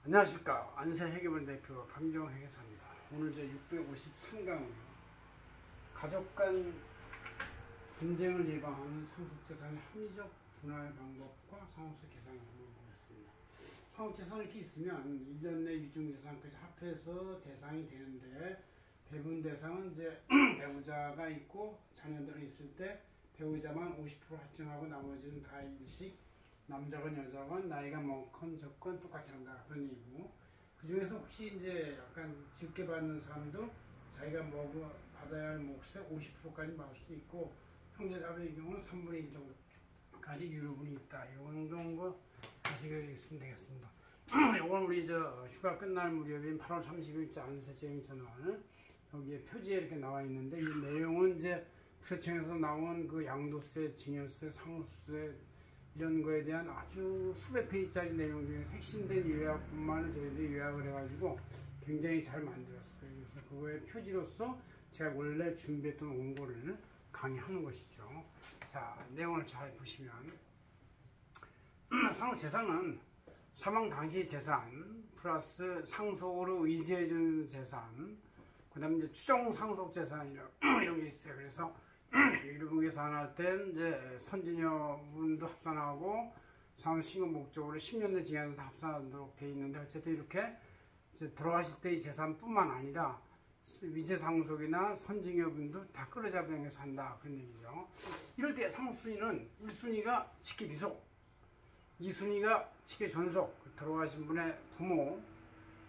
안녕하십니까. 안세회계본 대표 강정회계사입니다. 오늘 제 653강은 가족 간 분쟁을 예방하는 상속재산의 합리적 분할 방법과 상속세 계산을 한번 보겠습니다. 상속재산이 이렇게 있으면 1년 내 유증재산까지 합해서 대상이 되는데, 배분 대상은 이제 배우자가 있고 자녀들이 있을 때 배우자만 50% 할증하고 나머지는 다 일식, 남자건 여자건 나이가 많건 적건 똑같이 한다, 그런 얘기고, 그 중에서 혹시 이제 약간 적게 받는 사람도 자기가 받아야 할 몫의 50%까지 받을 수도 있고, 형제자매의 경우는 3분의 1 정도까지 유효분이 있다. 이런 거 아시겠으면 되겠습니다. 이건 우리 휴가 끝날 무렵인 8월 30일자 안세재임채널 여기에 표지에 이렇게 나와 있는데, 이 내용은 이제 국세청에서 나온 그 양도세, 증여세, 상속세 이런 거에 대한 아주 수백 페이지짜리 내용 중에 핵심된 요약뿐만을 저희들이 요약을 해가지고 굉장히 잘 만들었어요. 그래서 그거의 표지로서 제가 원래 준비했던 원고를 강의하는 것이죠. 자, 내용을 잘 보시면 상속재산은 사망 당시 재산 플러스 상속으로 의지해주는 재산, 그 다음에 이제 추정 상속재산이라고 이런 게 있어요. 그래서 일부 계산할 땐 이제 선진여분도 합산하고 사무신고 목적으로 10년 내 징역에서 다 합산하도록 되어 있는데, 어쨌든 이렇게 이제 돌아가실 때의 재산뿐만 아니라 위재상속이나 선징여분도 다 끌어잡아내서 한다, 그런 얘기죠. 이럴 때 상속순위는 1순위가 직계비속, 2순위가 직계존속, 돌아가신 분의 부모,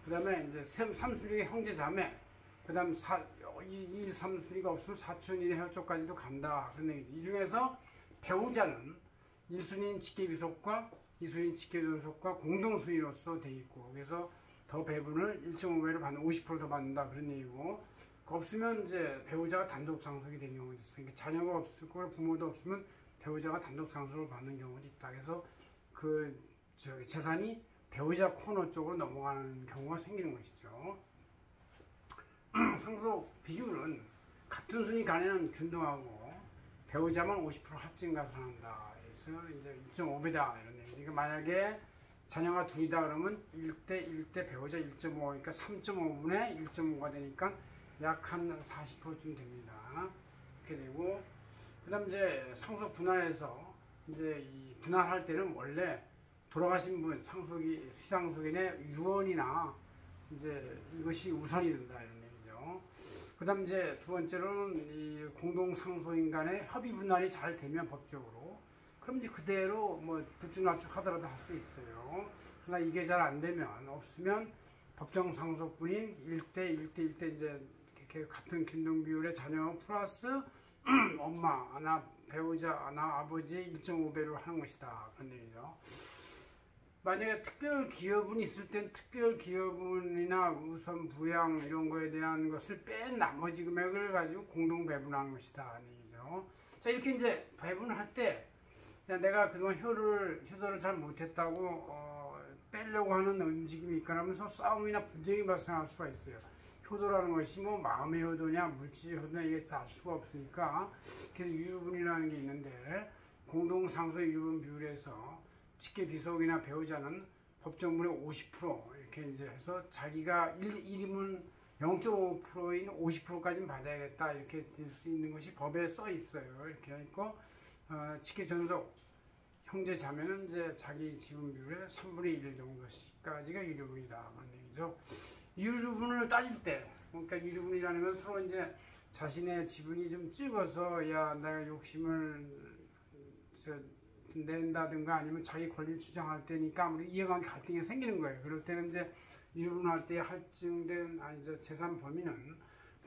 그 다음에 이제 3순위가 형제자매, 그 다음 1, 3순위가 없으면 사촌, 이내 혈족까지도 간다, 그런 얘기죠. 이 중에서 배우자는 1순위인 직계비속과 2순위인 직계존속과 공동순위로서 돼 있고, 그래서 더 배분을 1.5배로 받는 50%더 받는다, 그런 얘기고, 없으면 이제 배우자가 단독 상속이 되는 경우도 있어요. 그러니까 자녀가 없고 부모도 없으면 배우자가 단독 상속을 받는 경우도 있다. 그래서 재산이 배우자 코너 쪽으로 넘어가는 경우가 생기는 것이죠. 상속 비율은 같은 순위 간에는 균등하고 배우자만 50% 합증 가산한다. 그래서 이제 1.5배다, 이런 얘기. 그러니까 만약에 자녀가 둘이다 그러면 1대 1대 배우자 1.5, 그러니까 3.5분의 1.5가 되니까 약 한 40%쯤 됩니다. 이렇게 되고, 그 다음 이제 상속 분할에서 이제 이 분할할 때는 원래 돌아가신 분, 피상속인의 유언이나 이제 이것이 우선이 된다, 이런 얘기죠. 그 다음 이제 두 번째로는 이 공동상속인 간의 협의 분할이 잘 되면 법적으로, 그럼 이제 그대로 뭐 들쭉날쭉 하더라도 할 수 있어요. 그러나 이게 잘 안 되면, 없으면 법정 상속분인 1대 1대 1대 이제 이렇게 같은 균등 비율의 자녀 플러스 엄마, 나 배우자, 나 아버지의 1.5배로 하는 것이다, 그런 얘기죠. 만약에 특별 기여분이 있을 땐 특별 기여분이나 우선 부양 이런 거에 대한 것을 뺀 나머지 금액을 가지고 공동 배분하는 것이다, 하는 얘기죠. 자, 이렇게 이제 배분을 할 때 내가 그동안 효도를 잘 못했다고 빼려고 하는 움직임이 있거나면서 싸움이나 분쟁이 발생할 수가 있어요. 효도라는 것이 뭐 마음의 효도냐 물질의 효도냐 이게 알 수가 없으니까, 그래서 유효분이라는 게 있는데, 공동상속 유효분 비율에서 직계비속이나 배우자는 법정분의 50% 이렇게 이제 해서 자기가 1인분 0.5%인 50%까지는 받아야겠다, 이렇게 될 수 있는 것이 법에 써 있어요. 이렇게 있고, 직계존속 형제 자매는 이제 자기 지분 비율의 3분의 1 정도까지가 유료분이다, 그런 얘기죠. 유료분을 따질 때, 그러니까 유료분이라는 건 서로 이제 자신의 지분이 좀 적어서 야 내가 욕심을 낸다든가 아니면 자기 권리를 주장할 때니까 아무리 이해관계 갈등이 생기는 거예요. 그럴 때는 이제 유료분할 때 할증된 재산 범위는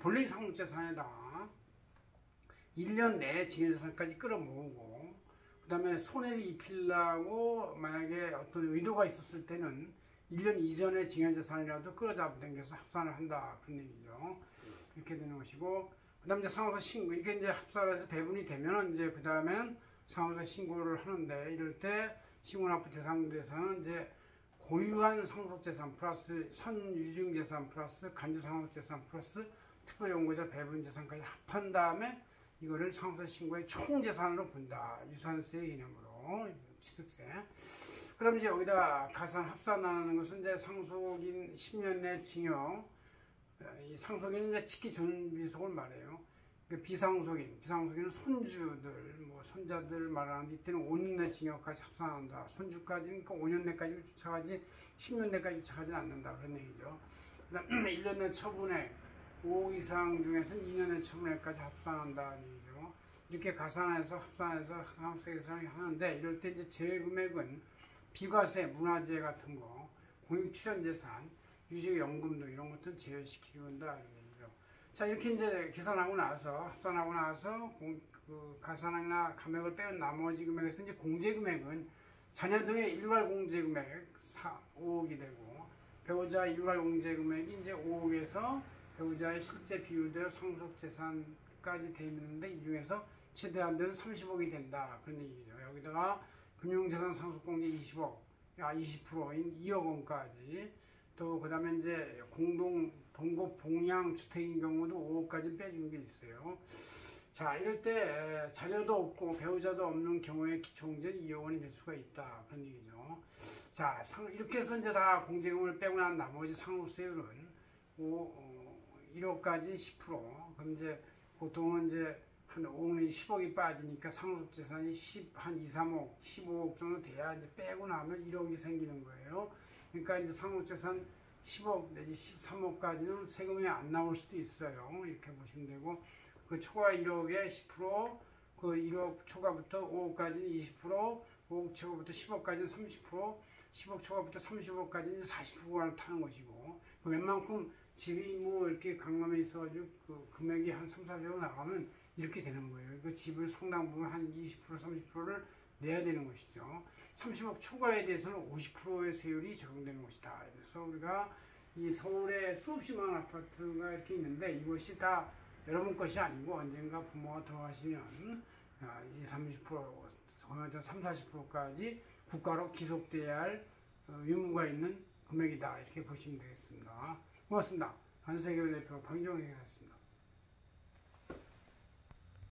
본래 상속재산에다 1년 내에 징여재산까지 끌어모으고, 그 다음에 손해를 입히려고 만약에 어떤 의도가 있었을 때는 1년 이전에 징여재산이라도 끌어잡아당겨서 합산을 한다, 그런 얘기죠. 이렇게 되는 것이고, 그 다음에 이제 상호세 신고, 이게 이제 합산해서 배분이 되면은 이제 그 다음에는 상호세 신고를 하는데, 이럴 때 신고납부 대상자는 이제 고유한 상속재산 플러스 선유증재산 플러스 간주상속재산 플러스 특별연구자 배분재산까지 합한 다음에 이거를 상속세 신고의 총재산으로 본다. 유산세 개념으로 취득세. 그럼 이제 여기다 가산합산하는 것은 이제 상속인 10년 내 징역, 이 상속인은 이제 직기 존비속을 말해요. 그 비상속인은 손주들, 뭐 손자들 말하는데 이때는 5년 내 징역까지 합산한다. 손주까지는 그 5년 내까지 쫓아가지 10년 내까지 쫓아가지 않는다. 그런 얘기죠. 그다음 1년 내 처분액, 5억 이상 중에서는 2년 내 처분액까지 합산한다는 얘기죠. 이렇게 가산해서 합산해서 상속계산을 하는데 이럴 때 이제 제외 금액은 비과세, 문화재 같은 거, 공익출연재산, 유직연금 등 이런 것들은 제외시키고 한다. 이런 얘기죠. 자, 이렇게 이제 계산하고 나서, 합산하고 나서, 그 가산이나 감액을 빼온 나머지 금액에서 이제 공제금액은 자녀 등의 일괄 공제금액 5억이 되고, 배우자 일괄 공제금액이 이제 5억에서 배우자의 실제 비율대로 상속재산까지 되는데, 이 중에서 최대한 되는 30억이 된다. 그런 얘기죠. 여기다가 금융재산 상속공제 20%인 2억 원까지, 또 그 다음에 이제 공동 동거 봉양 주택인 경우도 5억까지 빼주는 게 있어요. 자, 이럴 때 자녀도 없고 배우자도 없는 경우에 기초공제는 2억 원이 될 수가 있다. 그런 얘기죠. 자, 이렇게 해서 이제 다 공제금을 빼고 난 나머지 상속세율은 1억까지 10%. 그럼 이제 보통은 이제 한 5억 내지 10억이 빠지니까 상속재산이 한 2, 3억, 15억 정도 돼야 이제 빼고 나면 1억이 생기는 거예요. 그러니까 이제 상속재산 10억 내지 13억까지는 세금이 안 나올 수도 있어요. 이렇게 보시면 되고, 그 초과 1억에 10%, 그 1억 초과부터 5억까지는 20%, 5억 초과부터 10억까지는 30%, 10억 초과부터 30억까지는 40%를 타는 것이고, 웬만큼 집이 뭐 이렇게 강남에 있어가지고 그 금액이 한 3, 400억 나가면 이렇게 되는 거예요. 그 집을 상당 부분 한 20%, 30%를 내야 되는 것이죠. 30억 초과에 대해서는 50%의 세율이 적용되는 것이다. 그래서 우리가 이 서울에 수없이 많은 아파트가 이렇게 있는데 이것이 다 여러분 것이 아니고 언젠가 부모가 돌아가시면 20, 30%, 30, 40%까지 국가로 기속돼야 할 의무가 있는 금액이다. 이렇게 보시면 되겠습니다. 고맙습니다. 한세결 대표 방정혜였습니다.